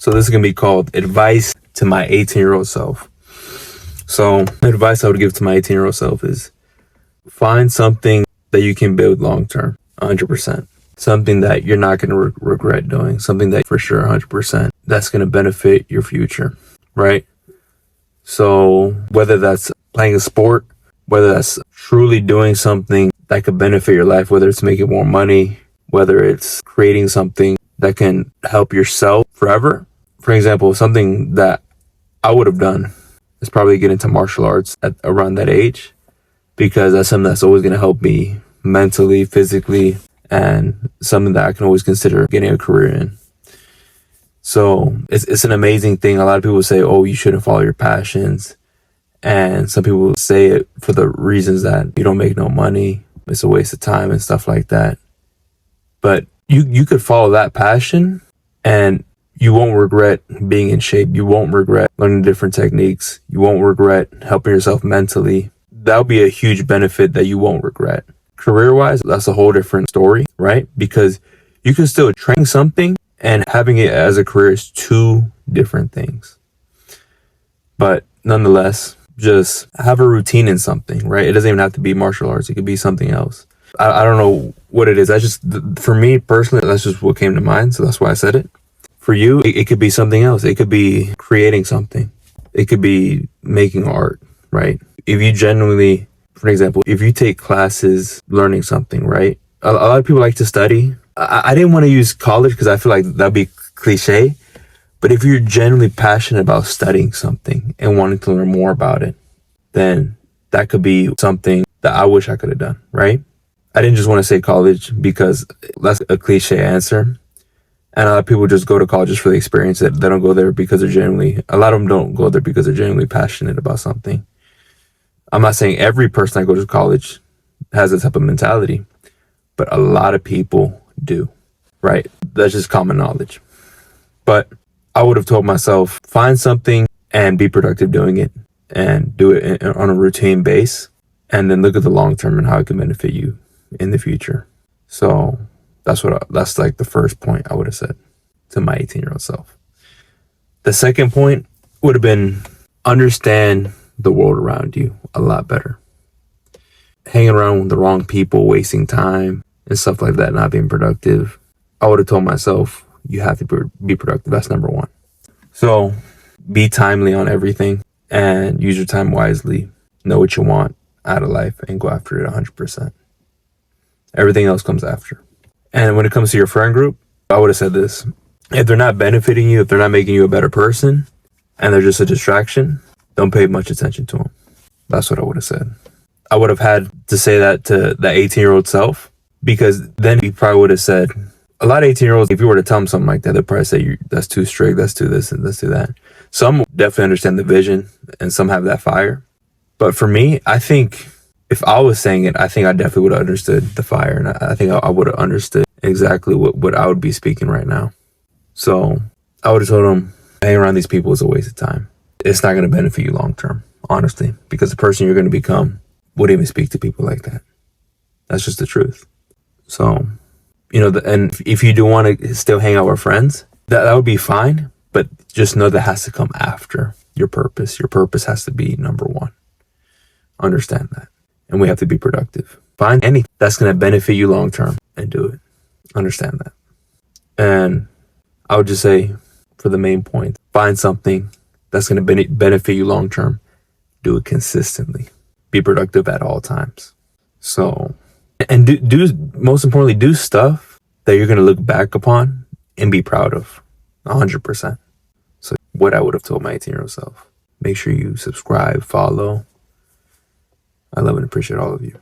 So this is going to be called Advice to My 18-Year-Old Self. So the advice I would give to my 18-year-old self is find something that you can build long-term, 100%. Something that you're not going to regret doing. Something that for sure, 100%, that's going to benefit your future, right? So whether that's playing a sport, whether that's truly doing something that could benefit your life, whether it's making more money, whether it's creating something that can help yourself forever. For example, something that I would have done is probably get into martial arts at around that age, because that's something that's always going to help me mentally, physically, and something that I can always consider getting a career in. So it's an amazing thing. A lot of people say, oh, you shouldn't follow your passions. And some people say it for the reasons that you don't make no money, it's a waste of time and stuff like that. But you could follow that passion and you won't regret being in shape. You won't regret learning different techniques. You won't regret helping yourself mentally. That'll be a huge benefit that you won't regret. Career-wise, that's a whole different story, right? Because you can still train something and having it as a career is two different things. But nonetheless, just have a routine in something, right? It doesn't even have to be martial arts. It could be something else. I don't know what it is. For me personally, that's just what came to mind. So that's why I said it. For you, it could be something else. It could be creating something. It could be making art, right? If you genuinely, for example, if you take classes learning something, right? A lot of people like to study. I didn't want to use college because I feel like that'd be cliche. But if you're genuinely passionate about studying something and wanting to learn more about it, then that could be something that I wish I could have done, right? I didn't just want to say college because that's a cliche answer. And a lot of people just go to college just for the experience. They don't go there because a lot of them don't go there because they're genuinely passionate about something. I'm not saying every person that goes to college has this type of mentality, but a lot of people do, right? That's just common knowledge. But I would have told myself, find something and be productive doing it and do it on a routine base. And then look at the long term and how it can benefit you in the future. So that's like the first point I would have said to my 18-year-old self. The second point would have been understand the world around you a lot better. Hanging around with the wrong people, wasting time and stuff like that, not being productive. I would have told myself, you have to be productive. That's number one. So be timely on everything and use your time wisely. Know what you want out of life and go after it 100%. Everything else comes after. And when it comes to your friend group, I would have said this. If they're not benefiting you, if they're not making you a better person, and they're just a distraction, don't pay much attention to them. That's what I would have said. I would have had to say that to that 18-year-old self, because then he probably would have said, a lot of 18-year-olds, if you were to tell them something like that, they'd probably say, that's too strict, that's too this, and let's do that. Some definitely understand the vision, and some have that fire. But for me, I think if I was saying it, I think I definitely would have understood the fire, and I think I would have understood exactly what I would be speaking right now. So I would have told them, hanging around these people is a waste of time. It's not going to benefit you long term, honestly, because the person you're going to become wouldn't even speak to people like that. That's just the truth. So, and if you do want to still hang out with friends, that would be fine, but just know that has to come after your purpose. Your purpose has to be number one. Understand that. And we have to be productive. Find anything that's going to benefit you long term and do it. Understand that. And I would just say, for the main point, find something that's going to benefit you long term. Do it consistently. Be productive at all times. So, and do most importantly, do stuff that you're going to look back upon and be proud of 100%. So what I would have told my 18-year-old self. Make sure you subscribe, follow. I love and appreciate all of you.